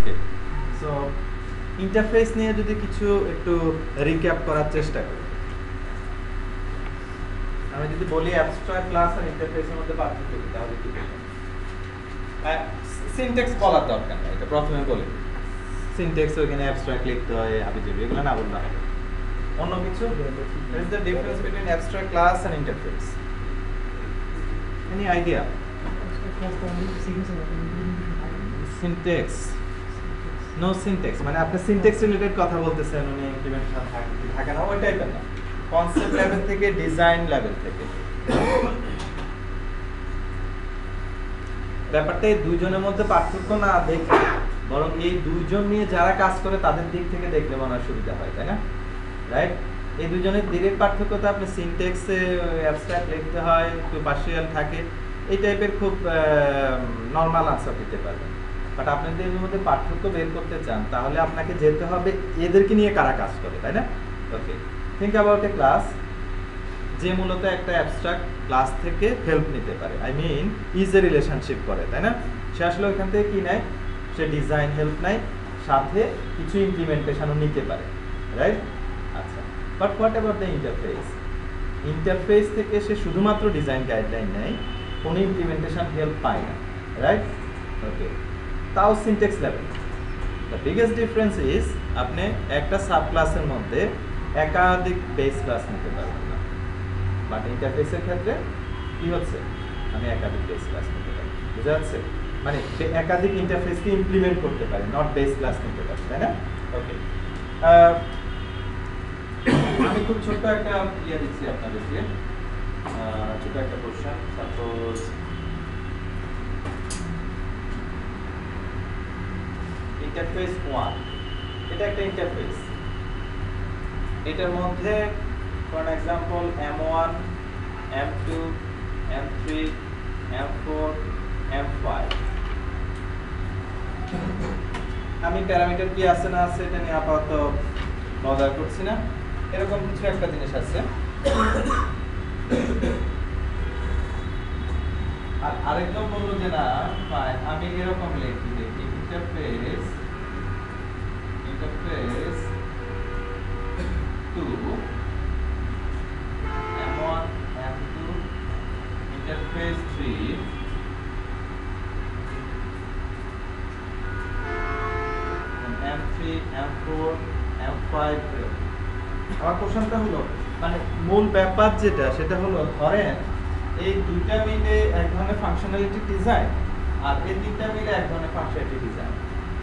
ওকে, so interface নিয়ে যদি কিছু একটু রিক্যাপ করার চেষ্টা করি, আমি যদি বলি অ্যাবস্ট্রাক্ট ক্লাস আর ইন্টারফেসের মধ্যে পার্থক্য কি, তাহলে কি বলবো? সিনট্যাক্স বলার দরকার নেই, এটা প্রথমে বলি। সিনট্যাক্স ওখানে অ্যাবস্ট্রাক্ট লিখতে হয়, হাবিজাবি, এগুলো না বললে হবে। অন্য কিছু, what is the difference between abstract class and interface? Any idea? Syntax. No syntax, মানে আপনি সিনট্যাক্স রিলেটেড কথা বলতেছেন, উনি ইমপ্লিমেন্টেশন থাকে না, ওই টাইপের না। কনসেপ্ট লেভেল থেকে, ডিজাইন লেভেল থেকে। ব্যাপারটা এই দুইজনের মধ্যে পার্থক্য না দেখে, বরং এই দুইজন নিয়ে যারা কাজ করে তাদের দিক থেকে দেখলে মনে হয় সুবিধা হয়, তাই না? রাইট? এই দুজনের ডিরেক্ট পার্থক্যটা আপনি সিনট্যাক্সে অ্যাবস্ট্রাক্ট লিখতে হয়, একটু পার্শিয়াল থাকে, এই টাইপের খুব নর্মাল আনসার দিতে পারবেন। বাট আপনি যদি এর মধ্যে পার্থক্য বের করতে চান, তাহলে আপনাকে যেতে হবে এদেরকে নিয়ে কারা কাজ করে, তাই না? Okay, think about a class যে মূলত একটা অ্যাবস্ট্রাক্ট ক্লাস থেকে হেল্প নিতে পারে, I mean is a relationship করে, তাই না? সে আসলে ওইখান থেকে কি নেয়? সে ডিজাইন হেল্প নেয়, সাথে কিছু ইমপ্লিমেন্টেশনও নিতে পারে, রাইট? আচ্ছা, but what about the interface? Interface থেকে সে শুধুমাত্র ডিজাইন গাইডলাইন নেয়, কোনো ইমপ্লিমেন্টেশন হেল্প পায় না, রাইট? ওকে, তাও syntax level. The biggest difference is আপনি একটা সাব ক্লাসের মধ্যে একাধিক বেস ক্লাস নিতে পারবেন না, বাট ইন্টারফেসের ক্ষেত্রে কি হচ্ছে? আমি একাধিক বেস ক্লাস নিতে পারি, বুঝা যাচ্ছে? মানে একাধিক ইন্টারফেসকে ইমপ্লিমেন্ট করতে পারি, নট বেস ক্লাস নিতে পারি, তাই না? ওকে, আমি খুব ছোট্ট একটা ইয়ে দিচ্ছি আপনাদেরকে, ছোট একটা কোশ্চেন। সাপোজ ইন্টারফেস 1, এটা একটা ইন্টারফেস, এটার মধ্যে for example M1, M2, M3, M4, M5, আমি প্যারামিটার কি আছে না আছে এটা নিয়ে আপাতত বদার করছি না, এরকম কিছু একটা জিনিস আছে। আর আরেকজন বললো যে না ফাইন, আমি এরকম লিখি, দেখি interface 2, M1, M2, interface 3, M3, M4, M5। আমার কোশ্চেনটা হলো, মানে মূল ব্যাপার যেটা, সেটা হলো ধরেন এই দুইটা মিলে এক ধরনের ফাংশনালিটি ডিজাইন, আর এই তিনটা মিলে এক ধরনের ফাংশনালিটি ডিজাইন।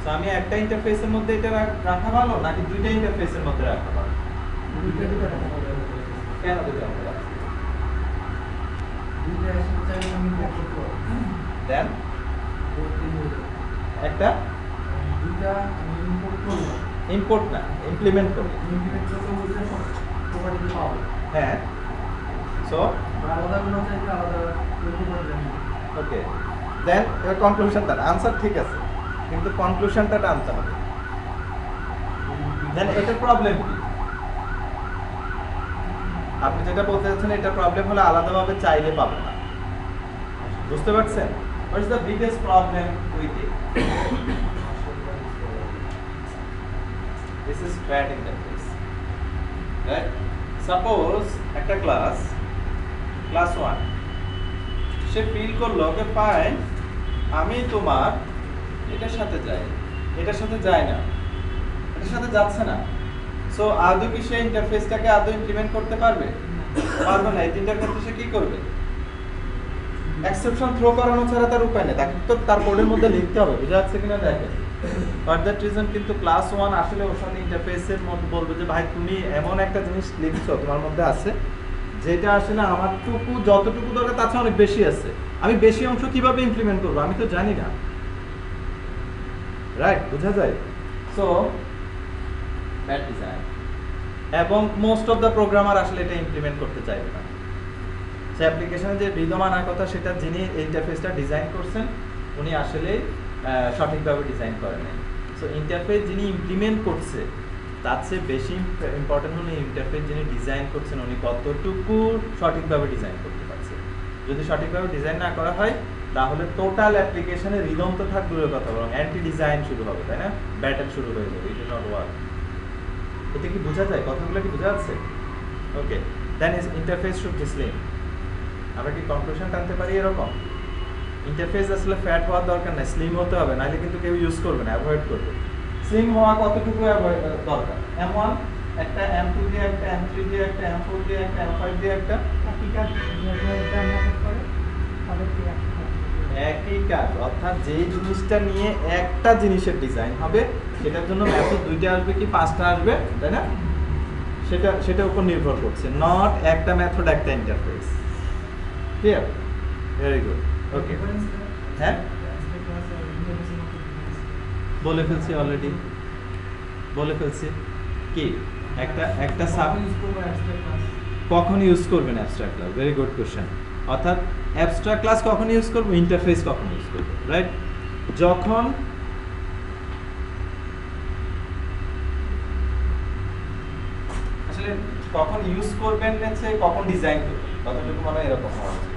সো আমি একটা ইন্টারফেসের মধ্যে এটা রাখা ভালো নাকি দুইটা ইন্টারফেসের মধ্যে রাখা ভালো? কেন দুইটা ভালো? দেন একটা ইম্পোর্ট না, ইমপ্লিমেন্ট করব। হ্যাঁ, সো ওকে, দেন এর কনক্লুশনটা, আনসার ঠিক আছে, কিন্তু কনক্লুশনটা আনতে হবে। দেন এটার প্রবলেম কি? আপনি যেটা বলতে চাচ্ছেন এটার প্রবলেম হলো আলাদাভাবে চাইলে পাবো না, বুঝতে পারছেন? What is the biggest problem with it? This is fat interface, right? Suppose একটা ক্লাস 1, সে ফিল করলো যে ফাইন আমি তোমার এটার সাথে যাই, এটার সাথে যায় না, এটার সাথে যাচ্ছে না। সো আদৌ কি সে ইন্টারফেসটাকে আদৌ ইমপ্লিমেন্ট করতে পারবে? পারবে না। এই তিনটার ক্ষেত্রে সে কি করবে? এক্সেপশন থ্রো করানো ছাড়া তার উপায় নেই, তাকে তো তার কোডের মধ্যে লিখতে হবে, বুঝা যাচ্ছে কিনা দেখেন। ফর দ্যাট রিজন কিন্তু ক্লাস 1 আসলে ওর সাথে ইন্টারফেসের মধ্যে বলবে যে ভাই তুমি এমন একটা জিনিস লিখছো তোমার মধ্যে আছে যেটা আসলে আমার যতটুকু দরকার তার চেয়ে অনেক বেশি আছে, আমি বেশি অংশ কিভাবে ইমপ্লিমেন্ট করবো আমি তো জানি না, রাইট? বোঝা যায়? সো ব্যাড ডিজাইন, এবং মোস্ট অফ দ্য প্রোগ্রামার আসলে এটা ইমপ্লিমেন্ট করতে চাইবে না। সে অ্যাপ্লিকেশনে যে বিদ্যমান আনার কথা সেটা যিনি ইন্টারফেসটা ডিজাইন করছেন উনি আসলে সঠিকভাবে ডিজাইন করেন নাই। সো ইন্টারফেস যিনি ইমপ্লিমেন্ট করছে তার চেয়ে বেশি ইম্পর্টেন্ট হলো ইন্টারফেস যিনি ডিজাইন করছেন উনি কতটুকু সঠিকভাবে ডিজাইন করতে পারছে। যদি সঠিকভাবে ডিজাইন না করা হয় তাহলে টোটাল অ্যাপ্লিকেশনে রিদম তো থাক দূরের কথা, বরং অ্যান্টি ডিজাইন শুরু হবে, তাই না? ব্যাটেল শুরু হয়ে যাবে, ইট উইল নট ওয়ার্ক। এটা কি বোঝা যায়? কথাগুলো কি বোঝা যাচ্ছে? Okay, then is interface should be slim. আমরা কি কনক্লুশন টানতে পারি এরকম? ইন্টারফেস আসলে ফ্যাট হওয়ার দরকার নাই, স্লিম হতে হবে, নাহলে কিন্তু কেউ ইউজ করবে না, অ্যাভয়েড করবে। স্লিম হওয়া কতটুকু দরকার? M1 একটা, M2 দিয়ে একটা, M3 দিয়ে একটা, M4 দিয়ে একটা, M5 দিয়ে একটা, একই কাজ। অর্থাৎ যেই জিনিসটা নিয়ে একটা জিনিসের ডিজাইন হবে সেটার জন্য মেথড দুইটা আসবে কি পাঁচটা আসবে, তাই না? সেটার উপর নির্ভর করছে, নট একটা মেথড একটা interface. Clear? Very good. Okay, হ্যাঁ বলে ফেলছি অলরেডি, বলে ফেলছি। কি একটা সাব কখন ইউজ করবেন abstract class? Very good question. অর্থাৎ অ্যাবস্ট্রাক্ট ক্লাস কখন ইউজ করব, ইন্টারফেস কখন ইউজ করব, রাইট? যখন আসলে কখন ইউজ করবেন হচ্ছে কখন ডিজাইন করবেন, কতটুকু মানে এরকম হওয়া উচিত।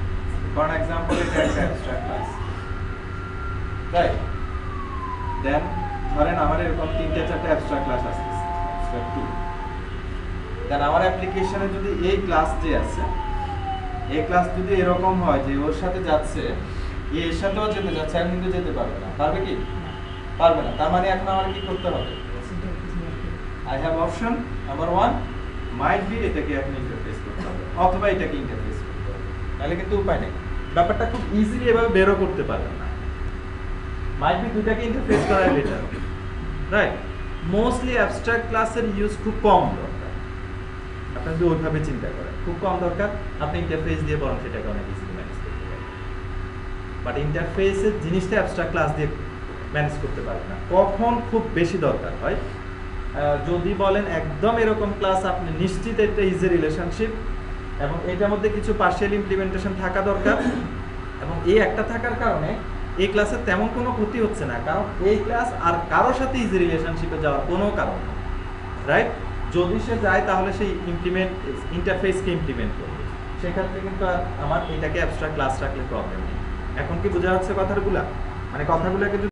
ফর এক্সাম্পল এটা একটা অ্যাবস্ট্রাক্ট ক্লাস, রাইট? দেন ধরেন আমার এরকম তিনটে চারটে অ্যাবস্ট্রাক্ট ক্লাস আসতেছে, অ্যাবস্ট্রাক্ট 2। দেন আমার অ্যাপ্লিকেশনে যদি এই ক্লাস যে আছে, এই ক্লাস যদি এরকম হয় যে ওর সাথে যাচ্ছে, এর সাথেও যেতে যাচ্ছে, আর কিন্তু যেতে পারবে না, পারবে কি? পারবে না। তার মানে এখন আমার কি করতে হবে? I have option number 1 might be এটাকে এখন ইন্টারফেস করতে হবে, অথবা এটাকে ইন্টারফেস করতে হবে, নাহলে কিন্তু উপায় নেই। ব্যাপারটা খুব ইজিলি এভাবে বেরও করতে পারবেন না। মাইট বি দুটাকে ইন্টারফেস করাই বেটার, রাইট? মোস্টলি অ্যাবস্ট্রাক্ট ক্লাসের ইউজ খুব কম দরকার। আপনি যদি ওইভাবে চিন্তা করেন খুব কম দরকার, আপনি ইন্টারফেস দিয়ে বরং সেটাকে অনেক ইজিলি ম্যানেজ করতে পারেন। বাট ইন্টারফেসের জিনিসটা অ্যাবস্ট্রাক্ট ক্লাস দিয়ে ম্যানেজ করতে পারবেন না। কখন খুব বেশি দরকার হয়? যদি বলেন একদম এরকম ক্লাস আপনি নিশ্চিত একটা ইজি রিলেশনশিপ এবং এটার মধ্যে কিছু পার্শিয়াল ইমপ্লিমেন্টেশন থাকা দরকার, এবং এই একটা থাকার কারণে এই ক্লাসের তেমন কোনো ক্ষতি হচ্ছে না, কারণ এই ক্লাস আর কারোর সাথে ইজি রিলেশনশিপে যাওয়ার কোনো কারণ নেই, রাইট? যদি সে যায় তাহলে সেই ইন্টারফেসকে ইমপ্লিমেন্ট করবে, সেক্ষেত্রে কিন্তু আর আমার এটাকে অ্যাবস্ট্রাক্ট ক্লাস রাখলে প্রবলেম নেই। এখন কি বোঝা যাচ্ছে কথাগুলা? মানে কথাগুলোকে